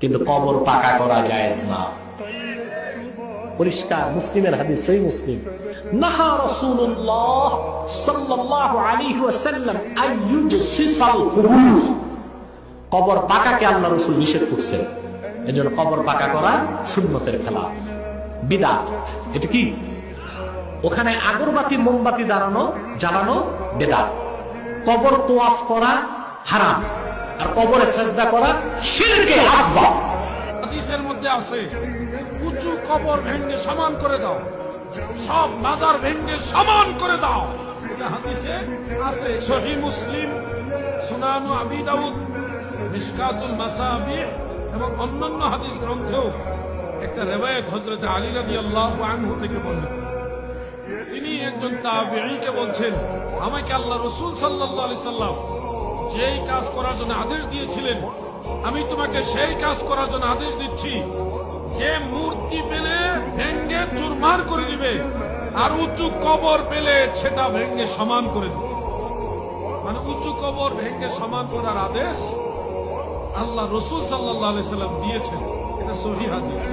কিন্তু কবর পাকা করা জায়েজ না। পরিষ্কার মুসলিমের হাদিস, সহিহ মুসলিম। নাহা রাসূলুল্লাহ সাল্লাল্লাহু আলাইহি ওয়াসাল্লাম আইয়ুজসিসাল কুবুর, কবর পাকাকে আল্লাহ রাসূল নিষেধ করছেন। এজন্য কবর পাকা করা সুন্নতের খেলাফ, বিদআত। এটা কি? ওখানে আগরবাতি মোমবাতি জ্বালানো বিদআত। কবর তোয়াফ করা হারাম, আর কবরে সিজদা করা শিরকে আকবার। হাদিসের মধ্যে আছে উঁচু কবর ভেঙে সমান করে দাও, সব মাজার ভেঙে সমান করে দাও। এটা হাদিসে আছে, সহিহ মুসলিম, সুনান আবি দাউদ, মিশকাতুল মাসাবিহ এবং অন্যান্য হাদিস গ্রন্থেও একটা রিওয়ায়াত হযরত আলী রাদিয়াল্লাহু আনহু থেকে বর্ণিত। তিনি একজন তাবেঈকে বলছেন, আমাকে আল্লাহ রাসূল সাল্লাল্লাহু আলাইহি সাল্লাম যেই কাজ করার জন্য আদেশ দিয়েছিলেন, আমি তোমাকে সেই কাজ করার জন্য আদেশ দিচ্ছি যে মূর্তি পেলে ভেঙ্গে চুরমার করে দিবে, আর উঁচু কবর পেলে সেটা ভেঙ্গে সমান করে দিবে। মানে উঁচু কবর ভেঙ্গে সমান করার আদেশ আল্লাহ রাসূল সাল্লাল্লাহু আলাইহি সাল্লাম দিয়েছেন। এটা সহিহ হাদিস।